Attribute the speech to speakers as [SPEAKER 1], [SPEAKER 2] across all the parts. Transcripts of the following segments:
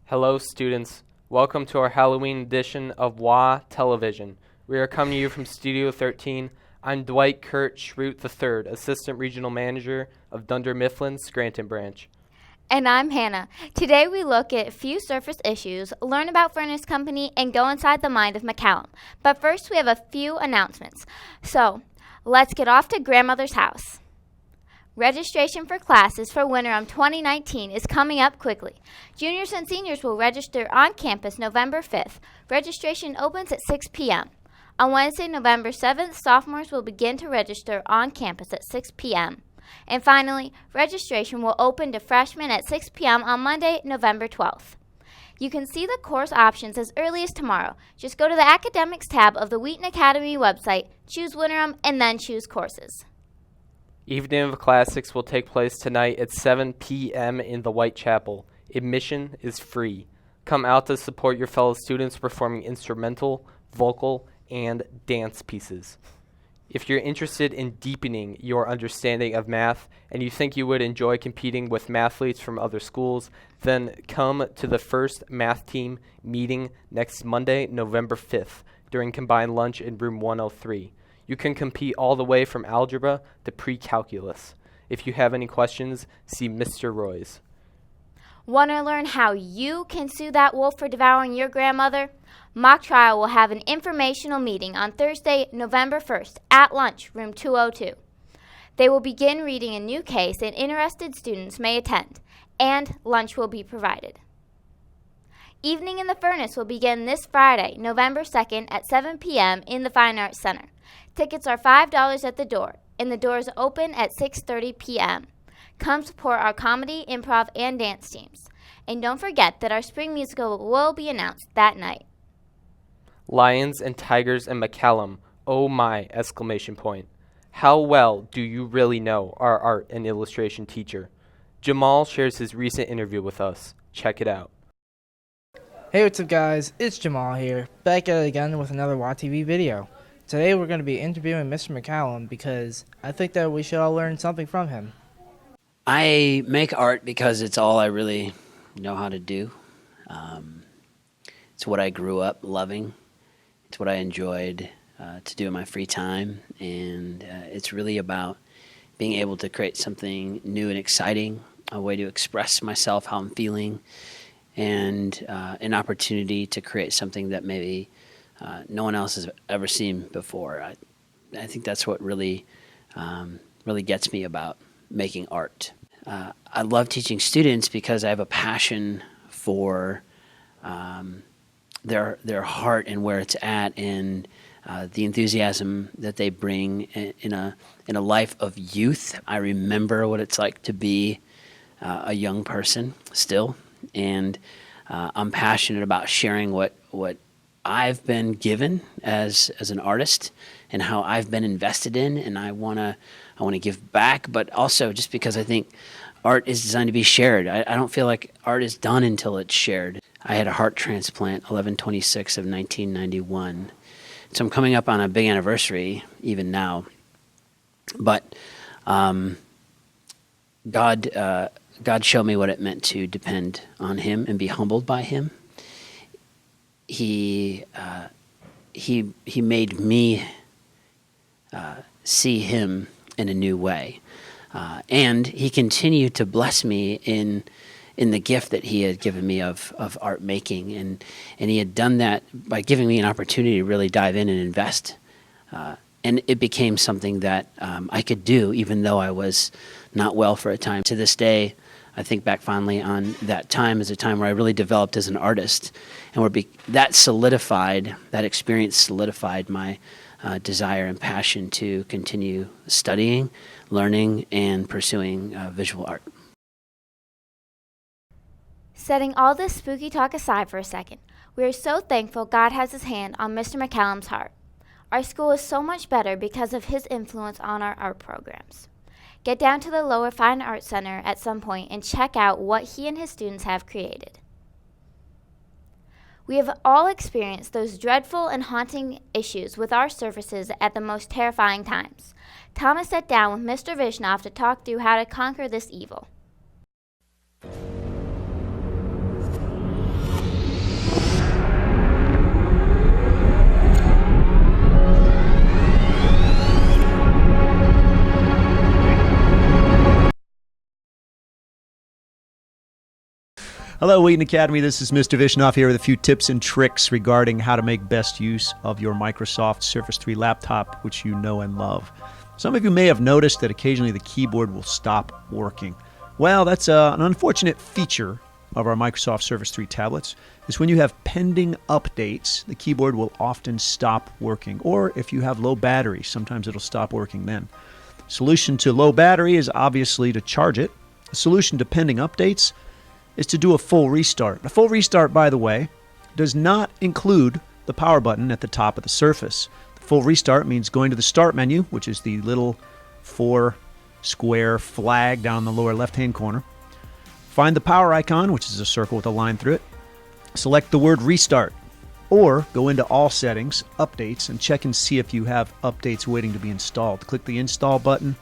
[SPEAKER 1] Hello students, welcome to our Halloween edition of WA Television. We are coming to you from Studio 13. I'm Dwight Kurt Schroot III, Assistant Regional Manager of Dunder Mifflin's Scranton Branch.
[SPEAKER 2] And I'm Hannah. Today we look at a few surface issues, learn about Furnace Company, and go inside the mind of McCallum. But first we have a few announcements. So, let's get off to Grandmother's house. Registration for classes for Winterim 2019 is coming up quickly. Juniors and seniors will register on campus November 5th. Registration opens at 6 p.m. On Wednesday, November 7th, sophomores will begin to register on campus at 6 p.m. And finally, registration will open to freshmen at 6 p.m. on Monday, November 12th. You can see the course options as early as tomorrow. Just go to the Academics tab of the Wheaton Academy website, choose Winterim, and then choose courses.
[SPEAKER 1] Evening of Classics will take place tonight at 7 p.m. in the Whitechapel. Admission is free. Come out to support your fellow students performing instrumental, vocal, and dance pieces. If you're interested in deepening your understanding of math and you think you would enjoy competing with mathletes from other schools, then come to the first math team meeting next Monday, November 5th, during combined lunch in room 103. You can compete all the way from algebra to pre-calculus. If you have any questions, see Mr. Roy's.
[SPEAKER 2] Want to learn how you can sue that wolf for devouring your grandmother? Mock Trial will have an informational meeting on Thursday, November 1st at lunch, room 202. They will begin reading a new case and interested students may attend, and lunch will be provided. Evening in the Furnace will begin this Friday, November 2nd at 7 p.m. in the Fine Arts Center. Tickets are $5 at the door, and the doors open at 6:30 p.m. Come support our comedy, improv, and dance teams. And don't forget that our spring musical will be announced that night.
[SPEAKER 1] Lions and Tigers and McCallum, oh my, exclamation point. How well do you really know our art and illustration teacher? Jamal shares his recent interview with us. Check it out.
[SPEAKER 3] Hey, what's up guys? It's Jamal here, back at it again with another WAtv video. Today we're going to be interviewing Mr. McCallum because I think that we should all learn something from him.
[SPEAKER 4] I make art because it's all I really know how to do. It's what I grew up loving. It's what I enjoyed to do in my free time. And it's really about being able to create something new and exciting, a way to express myself, how I'm feeling, and an opportunity to create something that maybe no one else has ever seen before. I think that's what really gets me about making art. I love teaching students because I have a passion for their heart and where it's at, and the enthusiasm that they bring in a life of youth. I remember what it's like to be a young person still, and I'm passionate about sharing what I've been given as an artist and how I've been invested in, and I want to give back, but also just because I think art is designed to be shared. I don't feel like art is done until it's shared. I had a heart transplant 11/26 of 1991, so I'm coming up on a big anniversary even now. But God showed me what it meant to depend on Him and be humbled by Him. He made me see Him in a new way, and He continued to bless me in the gift that He had given me of art making, and He had done that by giving me an opportunity to really dive in and invest, and it became something that I could do even though I was not well for a time. To this day, I think back fondly on that time as a time where I really developed as an artist, and that experience solidified my desire and passion to continue studying, learning, and pursuing visual art.
[SPEAKER 2] Setting all this spooky talk aside for a second, we are so thankful God has His hand on Mr. McCallum's heart. Our school is so much better because of his influence on our art programs. Get down to the Lower Fine Arts Center at some point and check out what he and his students have created. We have all experienced those dreadful and haunting issues with our surfaces at the most terrifying times. Thomas sat down with Mr. Vishnoff to talk through how to conquer this evil.
[SPEAKER 5] Hello, Wheaton Academy. This is Mr. Vishnoff here with a few tips and tricks regarding how to make best use of your Microsoft Surface 3 laptop, which you know and love. Some of you may have noticed that occasionally the keyboard will stop working. Well, that's an unfortunate feature of our Microsoft Surface 3 tablets. Is when you have pending updates, the keyboard will often stop working. Or if you have low battery, sometimes it'll stop working then. Solution to low battery is obviously to charge it. The solution to pending updates is to do a full restart. A full restart, by the way, does not include the power button at the top of the Surface. The full restart means going to the Start menu, which is the little 4-square flag down in the lower left-hand corner. Find the power icon, which is a circle with a line through it. Select the word Restart, or go into All Settings, Updates, and check and see if you have updates waiting to be installed. Click the Install button,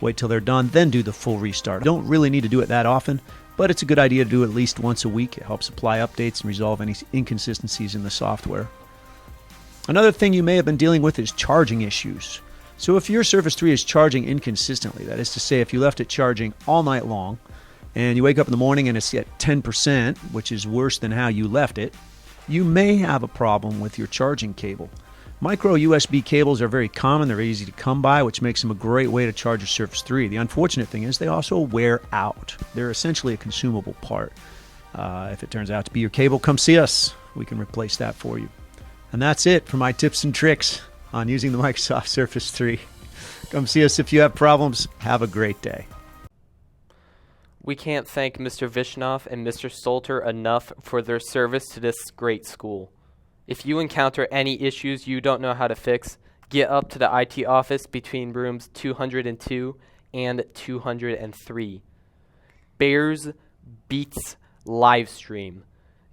[SPEAKER 5] wait till they're done, then do the full restart. You don't really need to do it that often, but it's a good idea to do it at least once a week. It helps apply updates and resolve any inconsistencies in the software. Another thing you may have been dealing with is charging issues. So if your Surface 3 is charging inconsistently, that is to say if you left it charging all night long and you wake up in the morning and it's at 10%, which is worse than how you left it, you may have a problem with your charging cable. Micro USB cables are very common. They're easy to come by, which makes them a great way to charge your Surface 3. The unfortunate thing is they also wear out. They're essentially a consumable part. If it turns out to be your cable, come see us. We can replace that for you. And that's it for my tips and tricks on using the Microsoft Surface 3. Come see us if you have problems. Have a great day.
[SPEAKER 1] We can't thank Mr. Vishnoff and Mr. Stolter enough for their service to this great school. If you encounter any issues you don't know how to fix, get up to the IT office between rooms 202 and 203. Bears Beats Livestream.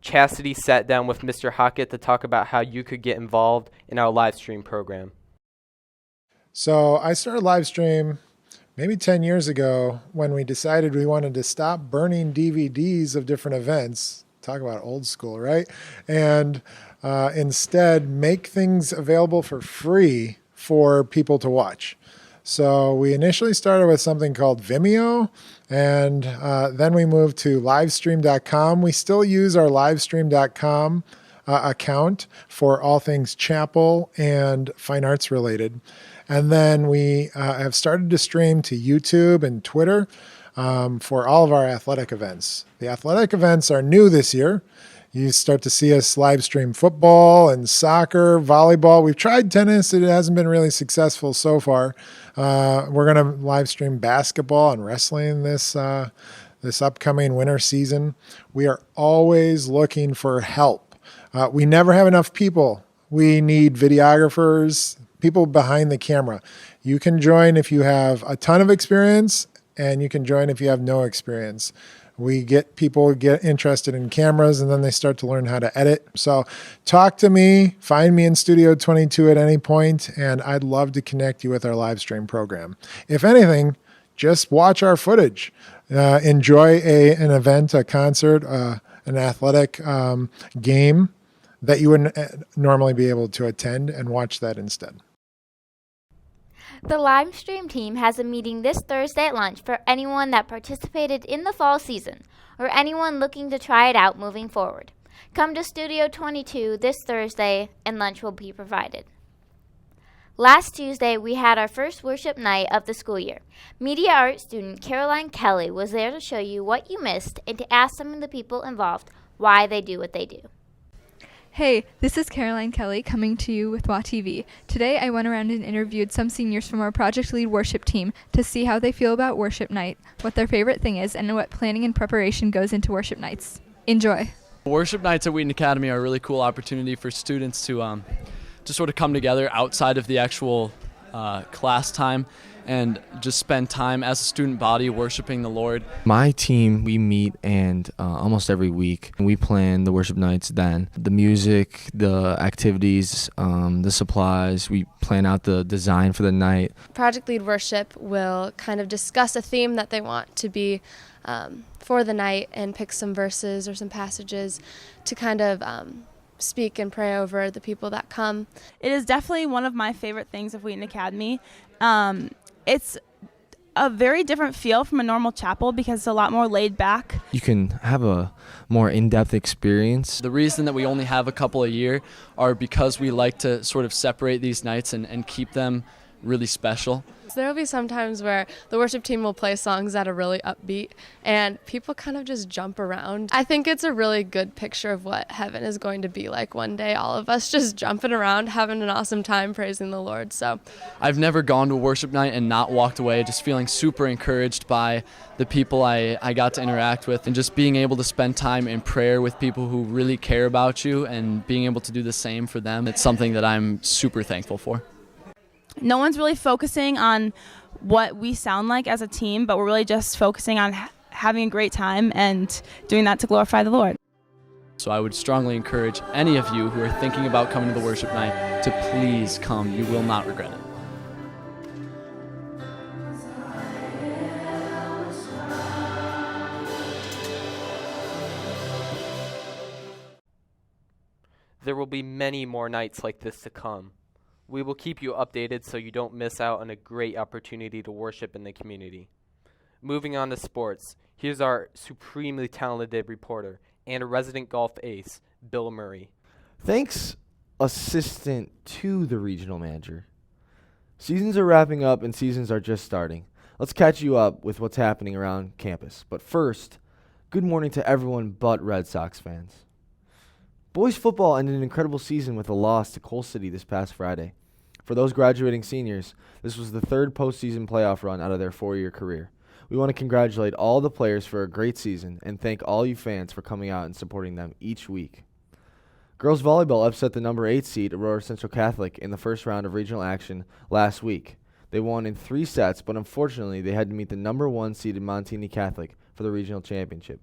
[SPEAKER 1] Chastity sat down with Mr. Hockett to talk about how you could get involved in our livestream program.
[SPEAKER 6] So I started livestream maybe 10 years ago when we decided we wanted to stop burning DVDs of different events. Talk about old school, right? And instead make things available for free for people to watch. So we initially started with something called Vimeo, and then we moved to livestream.com. We still use our livestream.com account for all things chapel and fine arts related. And then we have started to stream to YouTube and Twitter for all of our athletic events. The athletic events are new this year. You start to see us live stream football and soccer, volleyball. We've tried tennis. It hasn't been really successful so far. We're going to live stream basketball and wrestling this upcoming winter season. We are always looking for help. We never have enough people. We need videographers, people behind the camera. You can join if you have a ton of experience, and you can join if you have no experience. We get people get interested in cameras, and then they start to learn how to edit. So talk to me, find me in Studio 22 at any point, and I'd love to connect you with our live stream program. If anything, just watch our footage. Enjoy an event, a concert, an athletic game that you wouldn't normally be able to attend, and watch that instead.
[SPEAKER 2] The livestream team has a meeting this Thursday at lunch for anyone that participated in the fall season or anyone looking to try it out moving forward. Come to Studio 22 this Thursday and lunch will be provided. Last Tuesday, we had our first worship night of the school year. Media Arts student Caroline Kelly was there to show you what you missed and to ask some of the people involved why they do what they do.
[SPEAKER 7] Hey, this is Caroline Kelly coming to you with WAtv. Today I went around and interviewed some seniors from our Project Lead worship team to see how they feel about worship night, what their favorite thing is, and what planning and preparation goes into worship nights. Enjoy.
[SPEAKER 8] Worship nights at Wheaton Academy are a really cool opportunity for students to sort of come together outside of the actual class time and just spend time as a student body worshiping the Lord.
[SPEAKER 9] My team, we meet and almost every week. We plan the worship nights then. The music, the activities, the supplies, we plan out the design for the night.
[SPEAKER 10] Project Lead Worship will kind of discuss a theme that they want to be for the night and pick some verses or some passages to kind of speak and pray over the people that come.
[SPEAKER 11] It is definitely one of my favorite things of Wheaton Academy. It's a very different feel from a normal chapel because it's a lot more laid back.
[SPEAKER 9] You can have a more in-depth experience.
[SPEAKER 8] The reason that we only have a couple a year are because we like to sort of separate these nights and keep them really special.
[SPEAKER 10] So there will be some times where the worship team will play songs that are really upbeat and people kind of just jump around. I think it's a really good picture of what heaven is going to be like one day, all of us just jumping around, having an awesome time praising the Lord. So
[SPEAKER 8] I've never gone to a worship night and not walked away just feeling super encouraged by the people I got to interact with, and just being able to spend time in prayer with people who really care about you and being able to do the same for them. It's something that I'm super thankful for.
[SPEAKER 11] No one's really focusing on what we sound like as a team, but we're really just focusing on having a great time and doing that to glorify the Lord.
[SPEAKER 8] So I would strongly encourage any of you who are thinking about coming to the worship night to please come. You will not regret it.
[SPEAKER 1] There will be many more nights like this to come. We will keep you updated so you don't miss out on a great opportunity to worship in the community. Moving on to sports, here's our supremely talented reporter and a resident golf ace, Bill Murray.
[SPEAKER 9] Thanks, assistant to the regional manager. Seasons are wrapping up and seasons are just starting. Let's catch you up with what's happening around campus. But first, good morning to everyone but Red Sox fans. Boys football ended an incredible season with a loss to Coal City this past Friday. For those graduating seniors, this was the third postseason playoff run out of their 4-year career. We want to congratulate all the players for a great season and thank all you fans for coming out and supporting them each week. Girls volleyball upset the number 8 seed Aurora Central Catholic in the first round of regional action last week. They won in 3 sets, but unfortunately they had to meet the number 1 seeded Montini Catholic for the regional championship.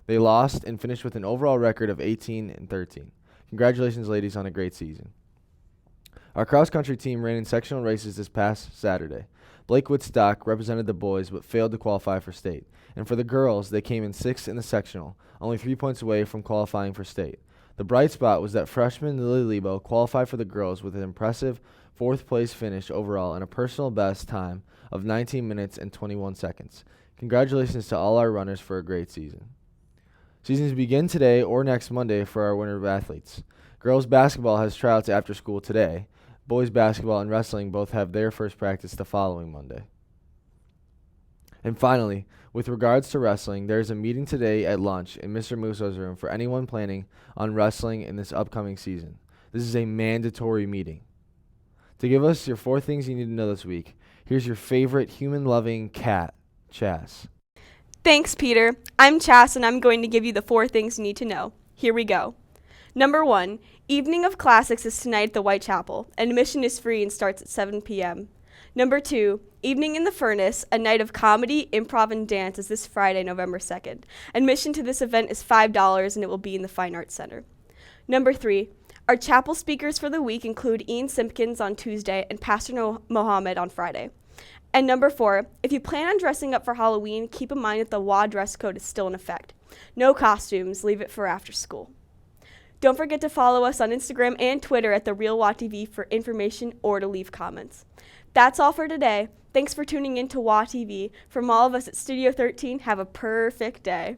[SPEAKER 9] They lost and finished with an overall record of 18-13. Congratulations, ladies, on a great season. Our cross-country team ran in sectional races this past Saturday. Blake Woodstock represented the boys but failed to qualify for state. And for the girls, they came in 6th in the sectional, only 3 points away from qualifying for state. The bright spot was that freshman Lily Lebo qualified for the girls with an impressive 4th-place finish overall and a personal best time of 19 minutes and 21 seconds. Congratulations to all our runners for a great season. Seasons begin today or next Monday for our winter athletes. Girls basketball has tryouts after school today. Boys basketball and wrestling both have their first practice the following Monday. And finally, with regards to wrestling, there is a meeting today at lunch in Mr. Musso's room for anyone planning on wrestling in this upcoming season. This is a mandatory meeting. To give us your 4 things you need to know this week, here's your favorite human-loving cat, Chas.
[SPEAKER 12] Thanks, Peter. I'm Chas, and I'm going to give you the 4 things you need to know. Here we go. Number 1, Evening of Classics is tonight at the Whitechapel. Admission is free and starts at 7 p.m. Number 2, Evening in the Furnace, a night of comedy, improv, and dance is this Friday, November 2nd. Admission to this event is $5, and it will be in the Fine Arts Center. Number 3, our chapel speakers for the week include Ian Simpkins on Tuesday and Pastor Mohammed on Friday. And number 4, if you plan on dressing up for Halloween, keep in mind that the WA dress code is still in effect. No costumes, leave it for after school. Don't forget to follow us on Instagram and Twitter at WAtv for information or to leave comments. That's all for today. Thanks for tuning in to WATV. From all of us at Studio 13, have a perfect day.